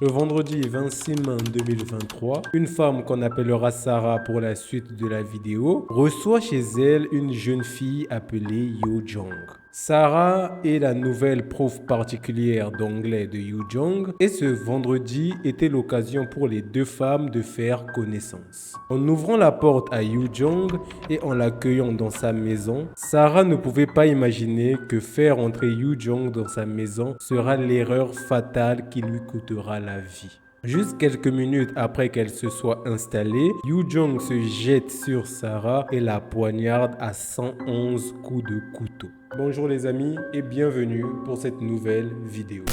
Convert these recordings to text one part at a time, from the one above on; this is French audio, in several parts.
Le vendredi 26 mai 2023, une femme qu'on appellera Sarah pour la suite de la vidéo reçoit chez elle une jeune fille appelée Yoo Jong. Sarah est la nouvelle prof particulière d'anglais de Yoo Jong et ce vendredi était l'occasion pour les deux femmes de faire connaissance. En ouvrant la porte à Yoo Jong et en l'accueillant dans sa maison, Sarah ne pouvait pas imaginer que faire entrer Yoo Jong dans sa maison sera l'erreur fatale qui lui coûtera la vie. Juste quelques minutes après qu'elle se soit installée, Yoo Jong se jette sur Sarah et la poignarde à 111 coups de couteau. Bonjour les amis et bienvenue pour cette nouvelle vidéo.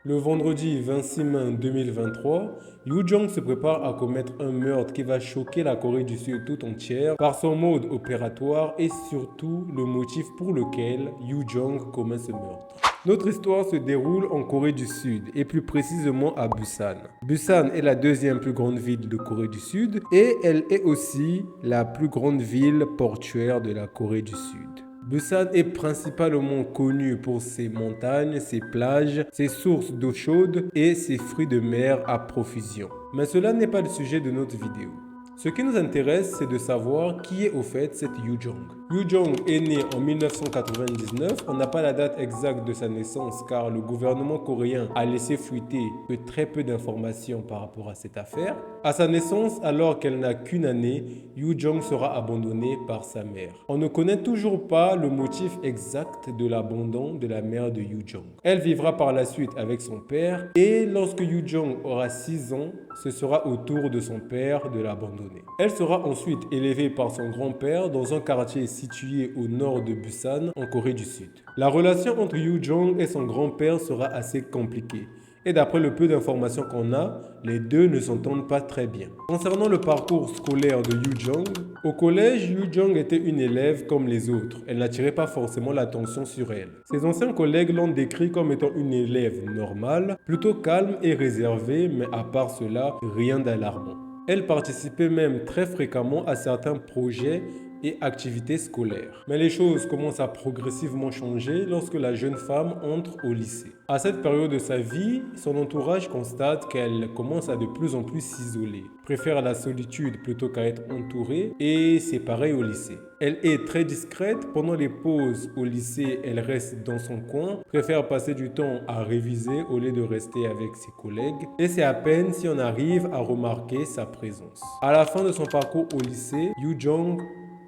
Le vendredi 26 mai 2023, Yoo Jong se prépare à commettre un meurtre qui va choquer la Corée du Sud tout entière par son mode opératoire et surtout le motif pour lequel Yoo Jong commet ce meurtre. Notre histoire se déroule en Corée du Sud et plus précisément à Busan. Busan est la deuxième plus grande ville de Corée du Sud et elle est aussi la plus grande ville portuaire de la Corée du Sud. Busan est principalement connu pour ses montagnes, ses plages, ses sources d'eau chaude et ses fruits de mer à profusion. Mais cela n'est pas le sujet de notre vidéo. Ce qui nous intéresse, c'est de savoir qui est au fait cette Yoo Jong. Yoo Jong est né en 1999. On n'a pas la date exacte de sa naissance car le gouvernement coréen a laissé fuiter que très peu d'informations par rapport à cette affaire. À sa naissance, alors qu'elle n'a qu'une année, Yoo Jong sera abandonnée par sa mère. On ne connaît toujours pas le motif exact de l'abandon de la mère de Yoo Jong. Elle vivra par la suite avec son père et lorsque Yoo Jong aura 6 ans, ce sera au tour de son père de l'abandonner. Elle sera ensuite élevée par son grand-père dans un quartier situé au nord de Busan, en Corée du Sud. La relation entre Yoo Jong et son grand-père sera assez compliquée. Et d'après le peu d'informations qu'on a, les deux ne s'entendent pas très bien. Concernant le parcours scolaire de Yoo Jong, au collège, Yoo Jong était une élève comme les autres. Elle n'attirait pas forcément l'attention sur elle. Ses anciens collègues l'ont décrit comme étant une élève normale, plutôt calme et réservée, mais à part cela, rien d'alarmant. Elle participait même très fréquemment à certains projets et activités scolaires. Mais les choses commencent à progressivement changer lorsque la jeune femme entre au lycée. À cette période de sa vie, son entourage constate qu'elle commence à de plus en plus s'isoler, préfère la solitude plutôt qu'à être entourée et c'est pareil au lycée. Elle est très discrète. Pendant les pauses au lycée, elle reste dans son coin, préfère passer du temps à réviser au lieu de rester avec ses collègues. Et c'est à peine si on arrive à remarquer sa présence. À la fin de son parcours au lycée, Yoo Jong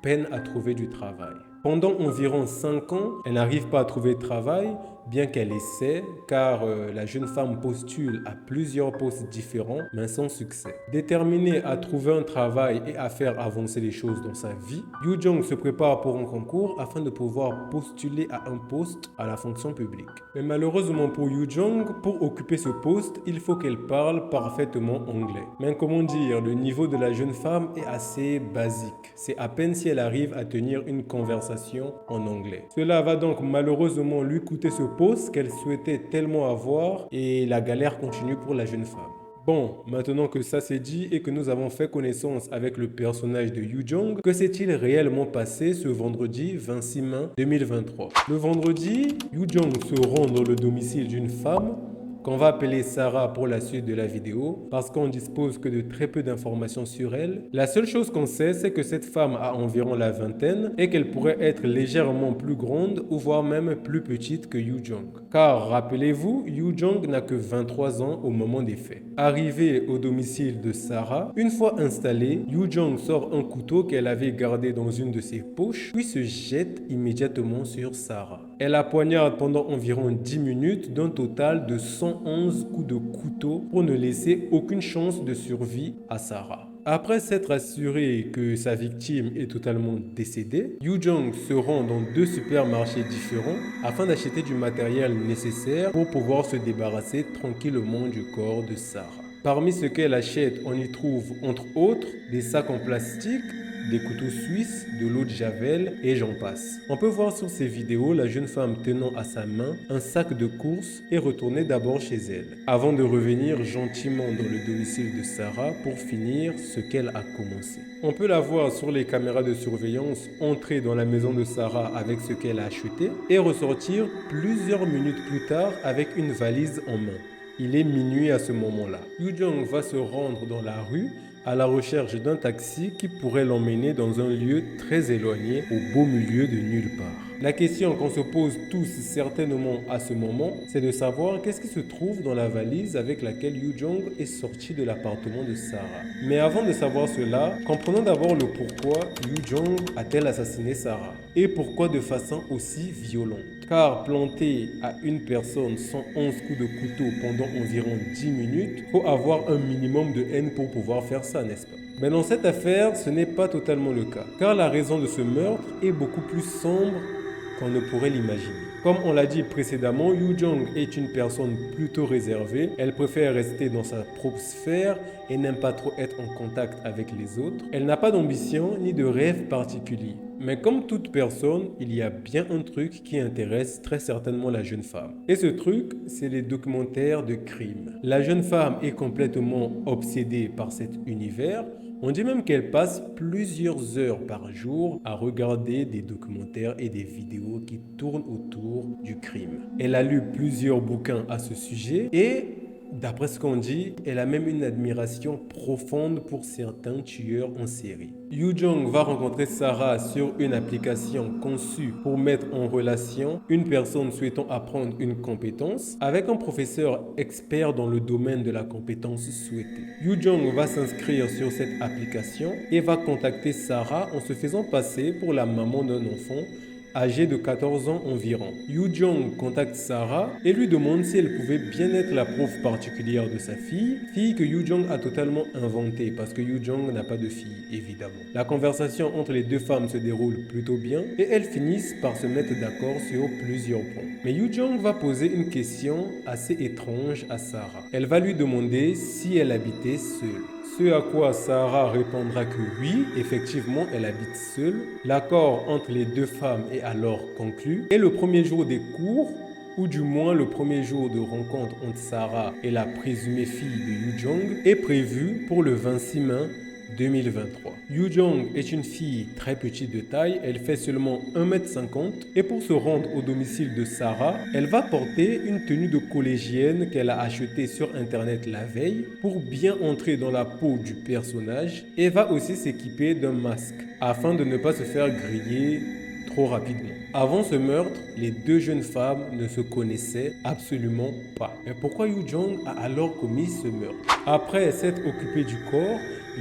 peine à trouver du travail. Pendant environ 5 ans, elle n'arrive pas à trouver de travail, bien qu'elle essaie, car la jeune femme postule à plusieurs postes différents, mais sans succès. Déterminée à trouver un travail et à faire avancer les choses dans sa vie, Yoo Jong se prépare pour un concours afin de pouvoir postuler à un poste à la fonction publique. Mais malheureusement pour Yoo Jong, pour occuper ce poste, il faut qu'elle parle parfaitement anglais. Mais comment dire, le niveau de la jeune femme est assez basique. C'est à peine si elle arrive à tenir une conversation en anglais. Cela va donc malheureusement lui coûter ce poste qu'elle souhaitait tellement avoir et la galère continue pour la jeune femme. Bon, maintenant que ça c'est dit et que nous avons fait connaissance avec le personnage de Yoo Jong, que s'est-il réellement passé ce vendredi 26 mai 2023? Le vendredi, Yoo Jong se rend dans le domicile d'une femme qu'on va appeler Sarah pour la suite de la vidéo, parce qu'on dispose que de très peu d'informations sur elle. La seule chose qu'on sait, c'est que cette femme a environ la vingtaine et qu'elle pourrait être légèrement plus grande ou voire même plus petite que Yoo Jong. Car rappelez-vous, Yoo Jong n'a que 23 ans au moment des faits. Arrivée au domicile de Sarah, une fois installée, Yoo Jong sort un couteau qu'elle avait gardé dans une de ses poches, puis se jette immédiatement sur Sarah. Elle la poignarde pendant environ 10 minutes d'un total de 111 coups de couteau pour ne laisser aucune chance de survie à Sarah. Après s'être assuré que sa victime est totalement décédée, Yoo Jong se rend dans 2 supermarchés différents afin d'acheter du matériel nécessaire pour pouvoir se débarrasser tranquillement du corps de Sarah. Parmi ce qu'elle achète, on y trouve entre autres des sacs en plastique, des couteaux suisses, de l'eau de javel et j'en passe. On peut voir sur ces vidéos la jeune femme tenant à sa main un sac de courses et retourner d'abord chez elle, avant de revenir gentiment dans le domicile de Sarah pour finir ce qu'elle a commencé. On peut la voir sur les caméras de surveillance entrer dans la maison de Sarah avec ce qu'elle a acheté et ressortir plusieurs minutes plus tard avec une valise en main. Il est minuit à ce moment-là. Yoo-jong va se rendre dans la rue à la recherche d'un taxi qui pourrait l'emmener dans un lieu très éloigné au beau milieu de nulle part. La question qu'on se pose tous certainement à ce moment, c'est de savoir qu'est-ce qui se trouve dans la valise avec laquelle Yoo-jong est sorti de l'appartement de Sarah. Mais avant de savoir cela, comprenons d'abord le pourquoi Yoo-jong a-t-elle assassiné Sarah et pourquoi de façon aussi violente. Car planter à une personne 111 coups de couteau pendant environ 10 minutes, faut avoir un minimum de haine pour pouvoir faire ça, n'est-ce pas? Mais dans cette affaire, ce n'est pas totalement le cas, car la raison de ce meurtre est beaucoup plus sombre qu'on ne pourrait l'imaginer. Comme on l'a dit précédemment, Yoo-jong est une personne plutôt réservée. Elle préfère rester dans sa propre sphère et n'aime pas trop être en contact avec les autres. Elle n'a pas d'ambition ni de rêve particulier. Mais comme toute personne, il y a bien un truc qui intéresse très certainement la jeune femme. Et ce truc, c'est les documentaires de crime. La jeune femme est complètement obsédée par cet univers. On dit même qu'elle passe plusieurs heures par jour à regarder des documentaires et des vidéos qui tournent autour du crime. Elle a lu plusieurs bouquins à ce sujet et d'après ce qu'on dit, elle a même une admiration profonde pour certains tueurs en série. Yoo-jong va rencontrer Sarah sur une application conçue pour mettre en relation une personne souhaitant apprendre une compétence avec un professeur expert dans le domaine de la compétence souhaitée. Yoo-jong va s'inscrire sur cette application et va contacter Sarah en se faisant passer pour la maman d'un enfant âgée de 14 ans environ. Yoo-jong contacte Sarah et lui demande si elle pouvait bien être la prof particulière de sa fille que Yoo-jong a totalement inventée parce que Yoo-jong n'a pas de fille, évidemment. La conversation entre les deux femmes se déroule plutôt bien et elles finissent par se mettre d'accord sur plusieurs points. Mais Yoo-jong va poser une question assez étrange à Sarah. Elle va lui demander si elle habitait seule. Ce à quoi Sarah répondra que oui, effectivement, elle habite seule. L'accord entre les deux femmes est alors conclu. Et le premier jour des cours, ou du moins le premier jour de rencontre entre Sarah et la présumée fille de Yoo-jong, est prévu pour le 26 mai 2023. Yoo-jong est une fille très petite de taille, elle fait seulement 1m50 et pour se rendre au domicile de Sarah, elle va porter une tenue de collégienne qu'elle a achetée sur internet la veille pour bien entrer dans la peau du personnage et va aussi s'équiper d'un masque afin de ne pas se faire griller trop rapidement. Avant ce meurtre, les deux jeunes femmes ne se connaissaient absolument pas. Mais pourquoi Yoo-jong a alors commis ce meurtre? Après s'être occupé du corps,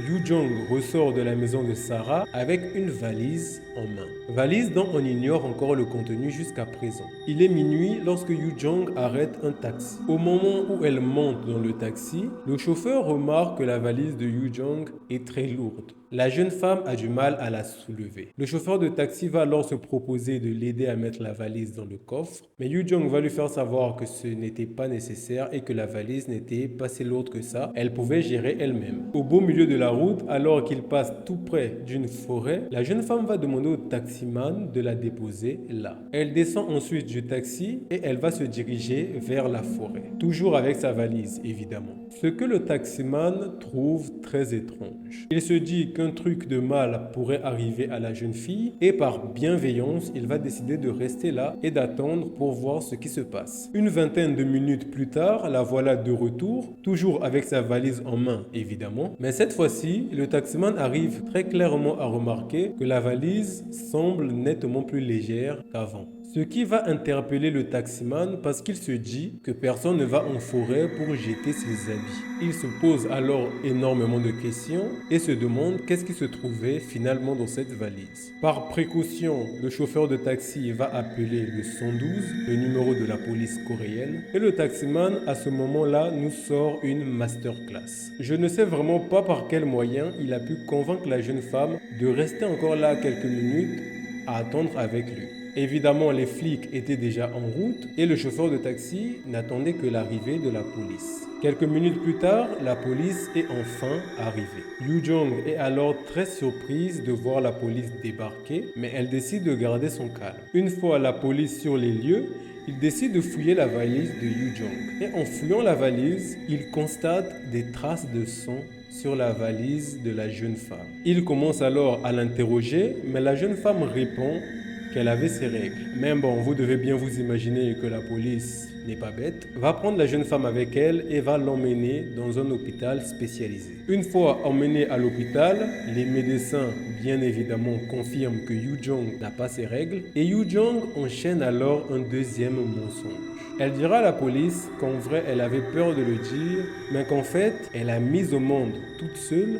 Yoo-jong ressort de la maison de Sarah avec une valise en main. Valise dont on ignore encore le contenu jusqu'à présent. Il est minuit lorsque Yoo-jong arrête un taxi. Au moment où elle monte dans le taxi, le chauffeur remarque que la valise de Yoo-jong est très lourde. La jeune femme a du mal à la soulever. Le chauffeur de taxi va alors se proposer de l'aider à mettre la valise dans le coffre, mais Yoo-jong va lui faire savoir que ce n'était pas nécessaire et que la valise n'était pas si lourde que ça. Elle pouvait gérer elle-même. Au beau milieu de la route, alors qu'il passe tout près d'une forêt, la jeune femme va demander au taximan de la déposer là. Elle descend ensuite du taxi et elle va se diriger vers la forêt. Toujours avec sa valise, évidemment. Ce que le taximan trouve très étrange. Il se dit qu'un truc de mal pourrait arriver à la jeune fille et par bienveillance, il va décider de rester là et d'attendre pour voir ce qui se passe. Une vingtaine de minutes plus tard, la voilà de retour, toujours avec sa valise en main, évidemment. Mais cette fois-ci, le taximan arrive très clairement à remarquer que la valise semble nettement plus légère qu'avant. Ce qui va interpeller le taximan parce qu'il se dit que personne ne va en forêt pour jeter ses habits. Il se pose alors énormément de questions et se demande qu'est-ce qui se trouvait finalement dans cette valise. Par précaution, le chauffeur de taxi va appeler le 112, le numéro de la police coréenne, et le taximan à ce moment-là nous sort une masterclass. Je ne sais vraiment pas par quel moyen il a pu convaincre la jeune femme de rester encore là quelques minutes à attendre avec lui. Évidemment, les flics étaient déjà en route et le chauffeur de taxi n'attendait que l'arrivée de la police. Quelques minutes plus tard, la police est enfin arrivée. Yoo Jong est alors très surprise de voir la police débarquer, mais elle décide de garder son calme. Une fois la police sur les lieux, il décide de fouiller la valise de Yoo Jong. Et en fouillant la valise, il constate des traces de sang sur la valise de la jeune femme. Il commence alors à l'interroger, mais la jeune femme répond qu'elle avait ses règles. Mais bon, vous devez bien vous imaginer que la police n'est pas bête, va prendre la jeune femme avec elle et va l'emmener dans un hôpital spécialisé. Une fois emmenée à l'hôpital, les médecins, bien évidemment, confirment que Yoo Jong n'a pas ses règles et Yoo Jong enchaîne alors un deuxième mensonge. Elle dira à la police qu'en vrai, elle avait peur de le dire, mais qu'en fait, elle a mis au monde toute seule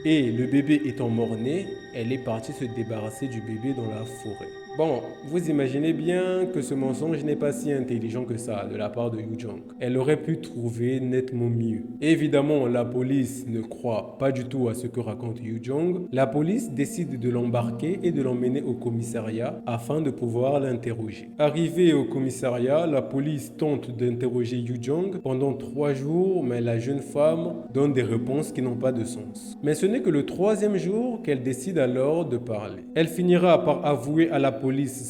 et le bébé étant mort-né, elle est partie se débarrasser du bébé dans la forêt. Bon, vous imaginez bien que ce mensonge n'est pas si intelligent que ça de la part de Yoo Jong. Elle aurait pu trouver nettement mieux. Évidemment, la police ne croit pas du tout à ce que raconte Yoo Jong. La police décide de l'embarquer et de l'emmener au commissariat afin de pouvoir l'interroger. Arrivé au commissariat, la police tente d'interroger Yoo Jong pendant 3 jours, mais la jeune femme donne des réponses qui n'ont pas de sens. Mais ce n'est que le 3e jour qu'elle décide alors de parler. Elle finira par avouer à la police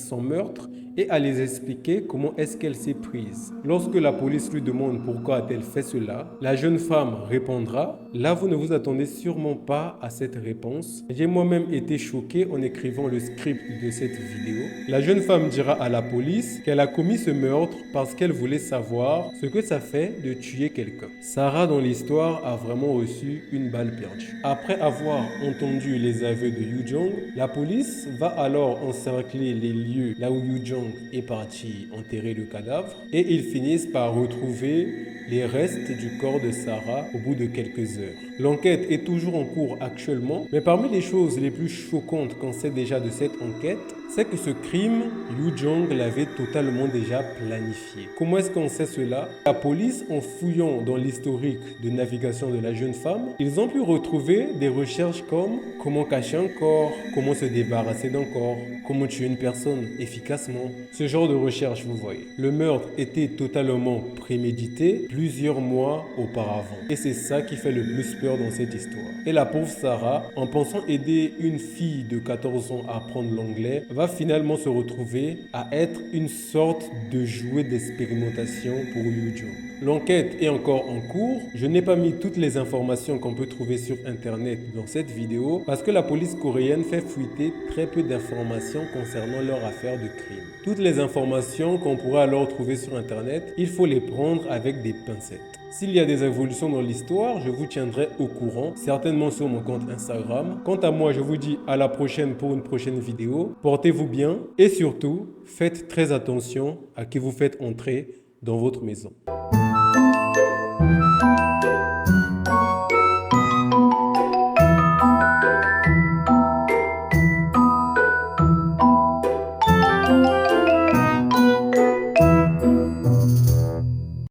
son meurtre et à les expliquer comment est-ce qu'elle s'est prise. Lorsque la police lui demande pourquoi a-t-elle fait cela, la jeune femme répondra « Là, vous ne vous attendez sûrement pas à cette réponse. J'ai moi-même été choqué en écrivant le script de cette vidéo. » La jeune femme dira à la police qu'elle a commis ce meurtre parce qu'elle voulait savoir ce que ça fait de tuer quelqu'un. Sarah, dans l'histoire, a vraiment reçu une balle perdue. Après avoir entendu les aveux de Yoo Jong, la police va alors encercler les lieux là où Yoo Jong est parti enterrer le cadavre et ils finissent par retrouver les restes du corps de Sarah au bout de quelques heures. L'enquête est toujours en cours actuellement, mais parmi les choses les plus choquantes qu'on sait déjà de cette enquête, c'est que ce crime, Yoo Jong l'avait totalement déjà planifié. Comment est-ce qu'on sait cela? La police, en fouillant dans l'historique de navigation de la jeune femme, ils ont pu retrouver des recherches comme comment cacher un corps, comment se débarrasser d'un corps, comment tuer une personne efficacement. Ce genre de recherche, vous voyez. Le meurtre était totalement prémédité plusieurs mois auparavant. Et c'est ça qui fait le plus peur dans cette histoire. Et la pauvre Sarah, en pensant aider une fille de 14 ans à apprendre l'anglais, va finalement se retrouver à être une sorte de jouet d'expérimentation pour Yoo Jong. L'enquête est encore en cours. Je n'ai pas mis toutes les informations qu'on peut trouver sur internet dans cette vidéo parce que la police coréenne fait fuiter très peu d'informations concernant leur affaire de crime. Toutes les informations qu'on pourrait alors trouver sur internet, il faut les prendre avec des pincettes. S'il y a des évolutions dans l'histoire, je vous tiendrai au courant, certainement sur mon compte Instagram. Quant à moi, je vous dis à la prochaine pour une prochaine vidéo. Portez-vous bien et surtout, faites très attention à qui vous faites entrer dans votre maison.